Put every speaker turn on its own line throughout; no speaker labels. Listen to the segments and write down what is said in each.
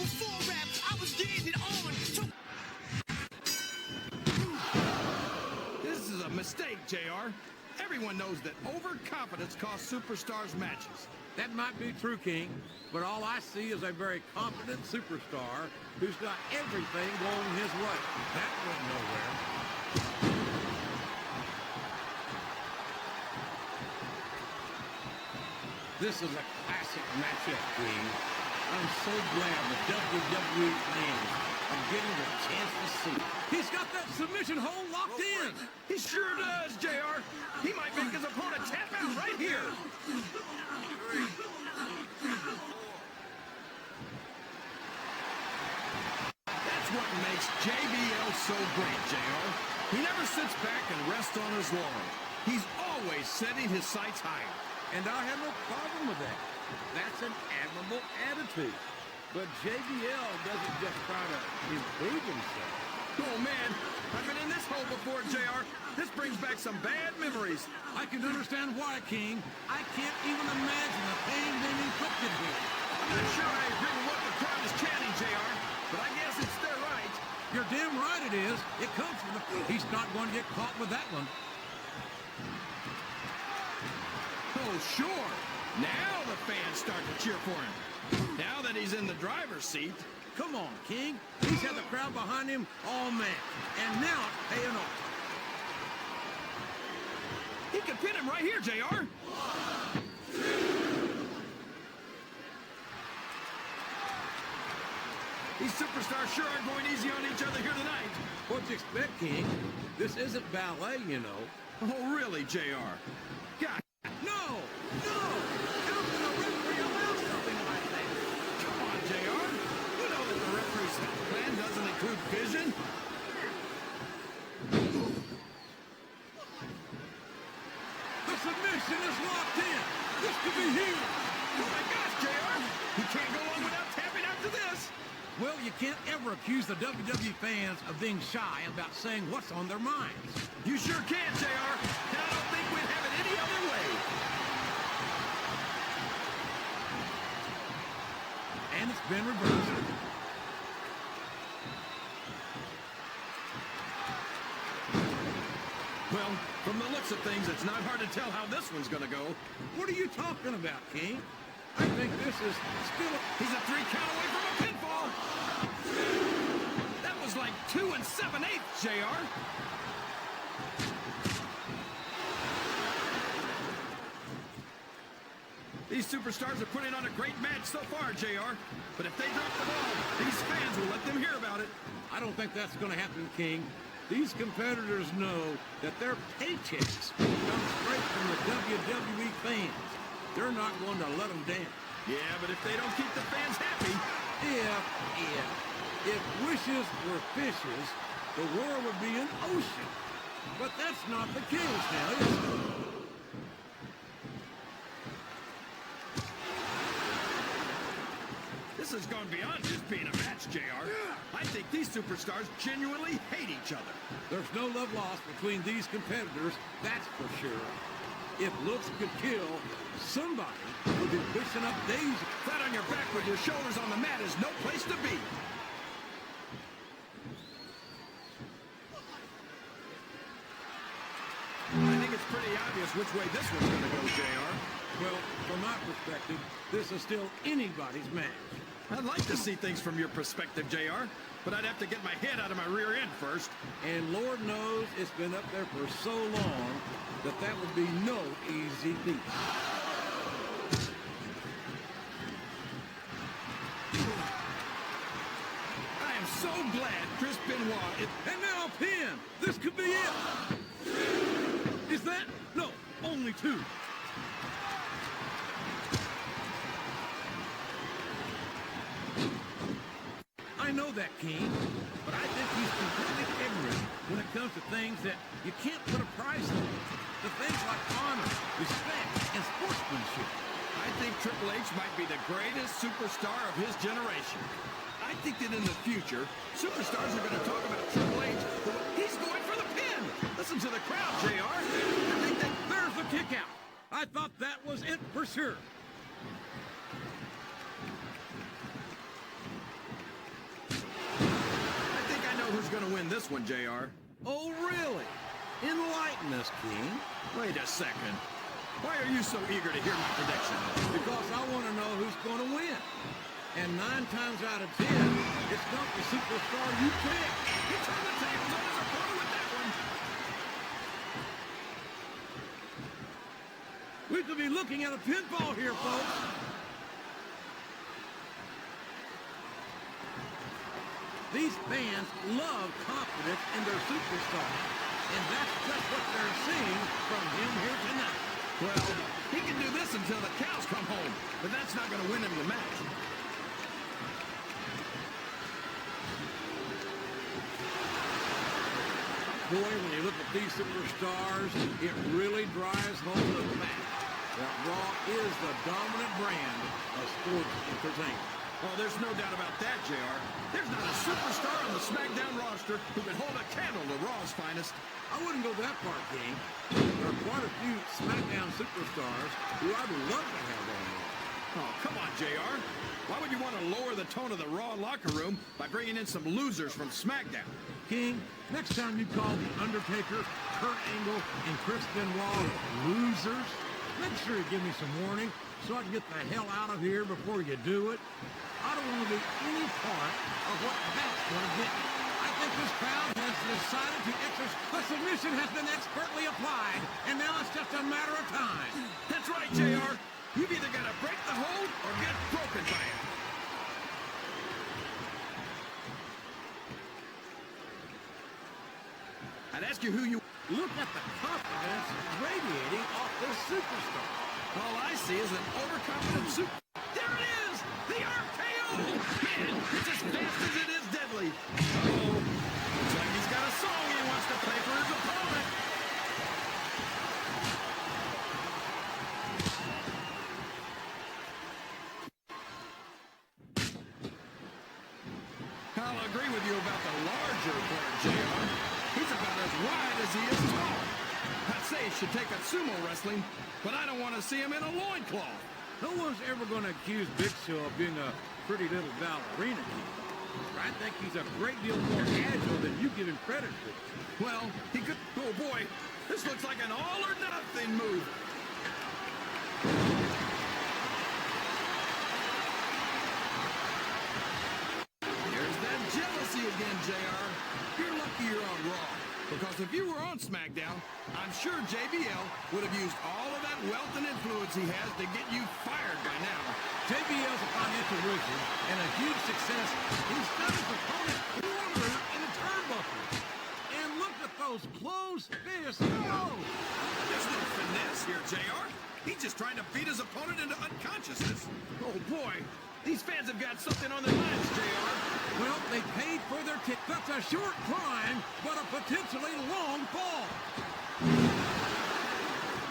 Before rap, I was getting it on.
This is a mistake, JR. Everyone knows that overconfidence costs superstars matches.
That might be true, King, but all I see is a very confident superstar who's got everything going his way. That went nowhere. This is a classic matchup, King. I'm so glad the WWE fans are getting the chance to see it. He's got that submission hold locked in.
He sure does, JR. He might make his opponent tap out right here. That's what makes JBL so great, JR. He never sits back and rests on his laurels. He's always setting his sights higher.
And I have no problem with that. That's an admirable attitude. But JBL doesn't just try to improve himself.
Oh, man. I've been in this hole before, JR. This brings back some bad memories.
I can understand why, King. I can't even imagine the pain being inflicted here.
I'm not sure I agree with what the crowd is chanting, JR, but I guess it's their right.
You're damn right it is. It comes from the... He's not going to get caught with that one.
Oh, sure. Now the fans start to cheer for him. Now that he's in the driver's seat.
Come on, King. He's had the crowd behind him all match. And now it's paying off.
He can pin him right here, JR. These superstars sure are going easy on each other here tonight.
What'd you expect, King? This isn't ballet, you know.
Oh, really, JR? God.
No! No! How can a referee allow something like that?
Come on, JR. You know that the referee's plan doesn't include vision.
The submission is locked in. This could be huge.
Oh, my gosh, JR. He can't go on without tapping after this.
Well, you can't ever accuse the WWE fans of being shy about saying what's on their minds.
You sure can, JR. And I don't think we'd have it any other way.
And it's been reversed.
Well, from the looks of things, it's not hard to tell how this one's going to go.
What are you talking about, King? I think this is still...
He's a 3 count away from a pinfall. That was like 2 7/8, JR. These superstars are putting on a great match so far, JR. But if they drop the ball, these fans will let them hear about it.
I don't think that's going to happen, King. These competitors know that their paychecks come straight from the WWE fans. They're not going to let them down.
Yeah, but if they don't keep the fans happy...
If wishes were fishes, the world would be an ocean. But that's not the case now, is it?
This has gone beyond just being a match, JR. I think these superstars genuinely hate each other.
There's no love lost between these competitors, that's for sure. If looks could kill, somebody would be pushing up Daisy.
Flat on your back with your shoulders on the mat is no place to be. I think it's pretty obvious which way this one's going to go, JR.
Well, from my perspective, this is still anybody's match.
I'd like to see things from your perspective, JR, but I'd have to get my head out of my rear end first.
And Lord knows it's been up there for so long that that would be no easy feat.
I am so glad Chris Benoit...
And now a pin! This could be it! Is that? No, only 2. I know that, King, but I think he's completely ignorant when it comes to things that you can't put a price on. The things like honor, respect, and sportsmanship.
I think Triple H might be the greatest superstar of his generation. I think that in the future, superstars are going to talk about Triple H. He's going for the pin. Listen to the crowd, JR. I think that...
There's the kick out. I thought that was it for sure.
to win this one, JR.
Oh, really? Enlighten us, King.
Wait a second. Why are you so eager to hear my prediction?
Because I want to know who's going to win. And 9 times out of 10, it's not the superstar you pick.
He turned the tables on his opponent with that one.
We could be looking at a pinfall here, folks. These fans love confidence in their superstar. And that's just what they're seeing from him here tonight.
Well, he can do this until the cows come home, but that's not going to win him the match.
Boy, when you look at these superstars, it really drives home the fact that Raw is the dominant brand of sports entertainment.
Oh, there's no doubt about that, JR. There's not a superstar on the SmackDown roster who can hold a candle to Raw's finest.
I wouldn't go that far, King. There are quite a few SmackDown superstars who I'd love to have on Raw.
Oh, come on, JR. Why would you want to lower the tone of the Raw locker room by bringing in some losers from SmackDown?
King, next time you call The Undertaker, Kurt Angle, and Chris Benoit losers, make sure you give me some warning so I can get the hell out of here before you do it. I don't want to be any part of what that's going to get me. I think this crowd has decided to exercise. The submission has been expertly applied, and now it's just a matter of time.
That's right, JR. You've either got to break the hold or get broken by it. I'd ask you who you...
Look at the confidence radiating off this superstar.
All I see is an overconfident super... There it is! The RKO! Man, it's as fast as it is deadly. Uh-oh. Looks like he's got a song he wants to play for his opponent. I'll agree with you about the larger player, JR. He's about as wide as he is tall. I'd say he should take up sumo wrestling, but I don't want to see him in a loincloth.
No one's ever going to accuse Big Show of being a pretty little ballerina, King. I think he's a great deal more agile than you give him credit for.
Well, he could... Oh, boy. This looks like an all-or-nothing move. There's that jealousy again, JR. You're lucky you're on Raw. Because if you were on SmackDown, I'm sure JBL would have used all of that wealth and influence he has to get you fired by now.
JBL's a financial wizard and a huge success. He's done his opponent corner in a turnbuckle. And look at those closed fists. Oh!
There's no finesse here, JR. He's just trying to beat his opponent into unconsciousness. Oh, boy. These fans have got something on their minds, JR.
Well, they paid for their ticket. That's a short climb, but a potentially long fall.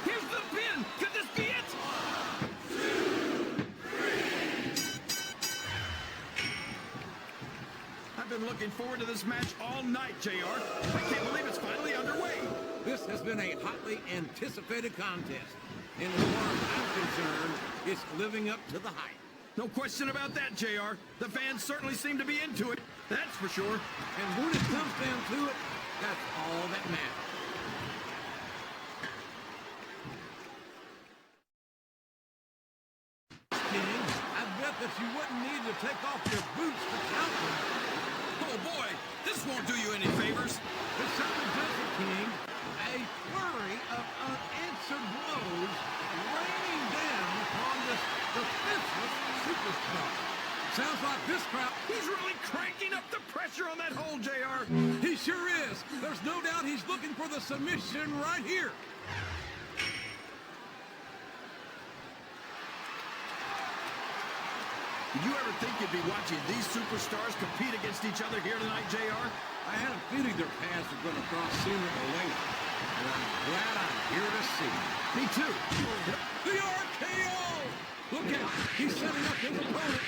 Here's the pin. Could this be it? 1, 2, 3. I've been looking forward to this match all night, JR. I can't believe it's finally underway.
This has been a hotly anticipated contest. And as far as I'm concerned, it's living up to the hype.
No question about that, JR. The fans certainly seem to be into it. That's for sure.
And when it comes down to it, that's all that matters. King, I bet that you wouldn't need to take off your boots to count them.
Oh, boy. This won't do you any favors.
It certainly doesn't, King. A flurry of unanswered blows raining down upon this defenseless superstar. Sounds like this crowd...
He's really cranking up the pressure on that hole, JR.
He sure is. There's no doubt he's looking for the submission right here.
Did you ever think you'd be watching these superstars compete against each other here tonight, JR?
I had a feeling their paths were going to cross sooner or later. And I'm glad I'm here to see.
Me too.
The RKO! Look out! He's setting up his opponent.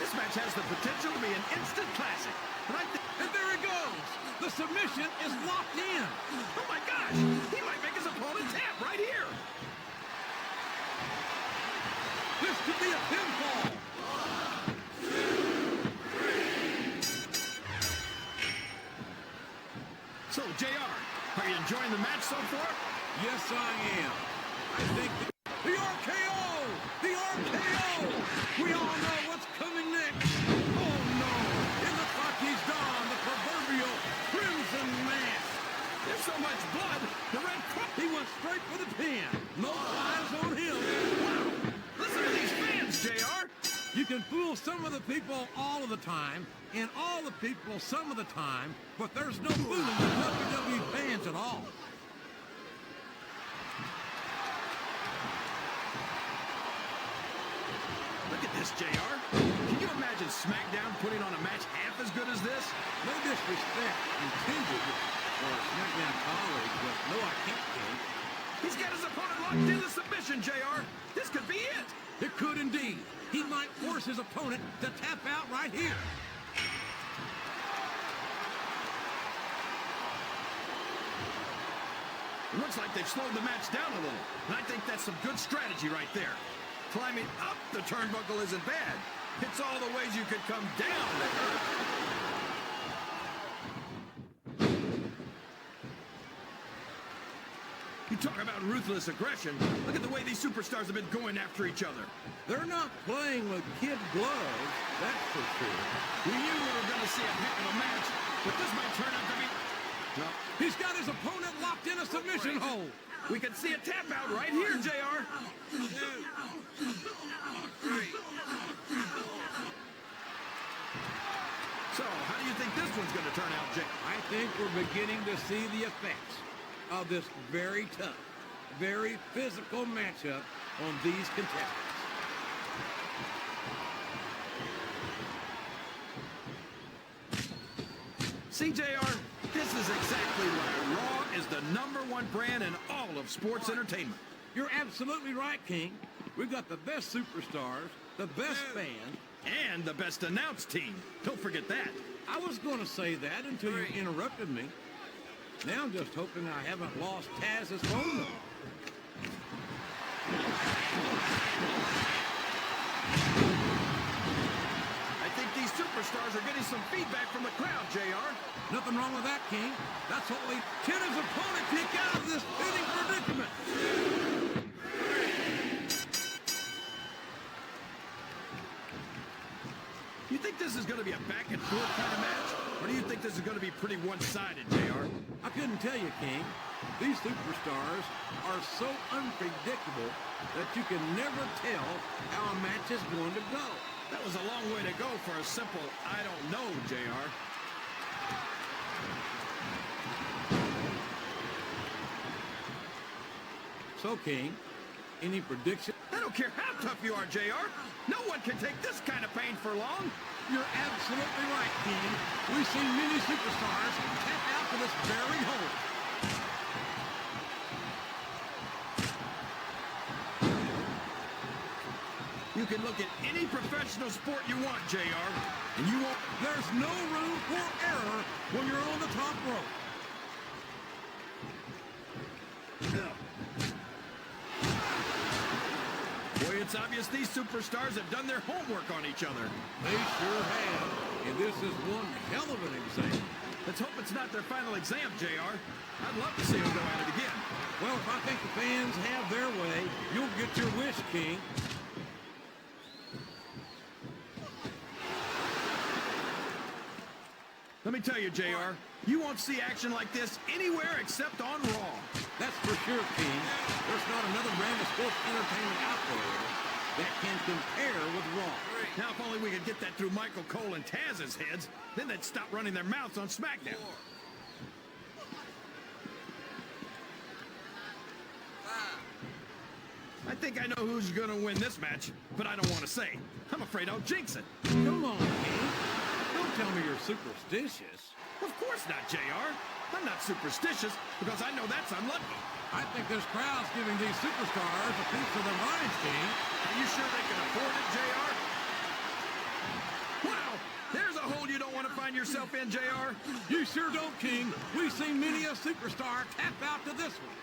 This match has the potential to be an instant classic.
And there it goes! The submission is locked in.
Oh my gosh! He might make his opponent tap right here.
This could be a pinfall.
So, JR, are you enjoying the match so far?
Yes, I am. I think the RKO! The RKO! We all know what's coming next. Oh, no. It looks like he's donned the proverbial crimson mask.
There's so much blood, the red cross.
He went straight for the pin. No eyes on him.
Wow! Listen to these fans, JR!
You can fool some of the people all of the time, and all the people some of the time, but there's no fooling the WWE fans at all.
Look at this, JR. Can you imagine SmackDown putting on a match half as good as this?
No disrespect intended for a SmackDown colleague, but no, I can't think.
He's got his opponent locked in the submission, JR. This could be it.
It could indeed. He might force his opponent to tap out right here.
It looks like they've slowed the match down a little, and I think that's some good strategy right there. Climbing up the turnbuckle isn't bad. It's all the ways you could come down that hurt. You talk about ruthless aggression. Look at the way these superstars have been going after each other.
They're not playing with kid gloves, that's for sure.
We knew we were going to see a heck of a match, but this might turn out to be... No.
He's got his opponent locked in a submission hold.
We can see a tap out right here, JR.
2, 3.
So, how do you think this one's going to turn out, Jay?
I think we're beginning to see the effects of this very tough, very physical matchup on these contestants.
See, JR, this is exactly why Raw is the #1 brand in all of sports entertainment.
You're absolutely right, King. We've got the best superstars, the best fans.
And the best announced team. Don't forget that.
I was going to say that until you interrupted me. Now I'm just hoping I haven't lost Taz's phone number.
I think these superstars are getting some feedback from the crowd, JR.
Nothing wrong with that, King. That's what we can his opponent kick out of this pinning predicament.
You think this is going to be a back and forth kind of match? Or do you think this is going to be pretty one-sided, JR?
I couldn't tell you, King. These superstars are so unpredictable that you can never tell how a match is going to go.
That was a long way to go for a simple, I don't know, JR.
So, King, any prediction?
I don't care how tough you are, JR. No one can take this kind of pain for long.
You're absolutely right, King. We've seen many superstars tap out to this very hold.
You can look at any professional sport you want, JR, and you won't...
There's no room for error when you're on the top rope.
Boy, it's obvious these superstars have done their homework on each other.
They sure have. And this is one hell of an exam.
Let's hope it's not their final exam, JR. I'd love to see them go at it again.
Well, if I think the fans have their way, you'll get your wish, King.
Let me tell you, JR, you won't see action like this anywhere except on Raw.
That's for sure, King. There's not another brand of sports entertainment out there that can compare with Raw.
Now, if only we could get that through Michael Cole and Taz's heads, then they'd stop running their mouths on SmackDown.
5.
I think I know who's going to win this match, but I don't want to say. I'm afraid I'll jinx it.
Come on, King. Don't tell me you're superstitious.
Of course not, JR. I'm not superstitious because I know that's unlucky.
I think this crowd's giving these superstars a piece of their minds, King.
Are you sure they can afford it, JR? Wow! There's a hole you don't want to find yourself in, JR.
You sure don't, King. We've seen many a superstar tap out to this one.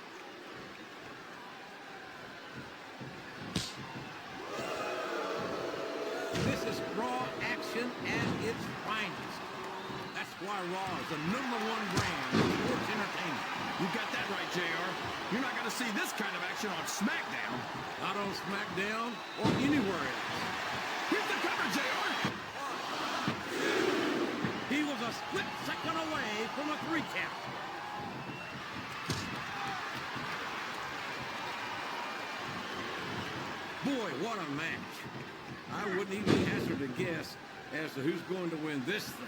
Raw action at its finest. That's why Raw is the #1 brand of sports entertainment.
You got that right, JR. You're not going to see this kind of action on SmackDown.
Not on SmackDown or anywhere else.
Here's the cover, JR.
He was a split second away from a 3 count. Boy, what a match. I wouldn't even hazard a guess as to who's going to win this thing.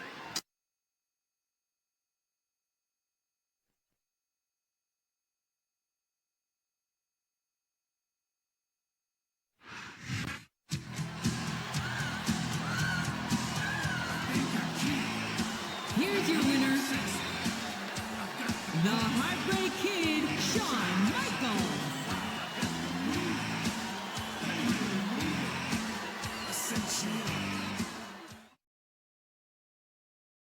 Here's your winner, the Heartbreak Kid, Shawn Michaels.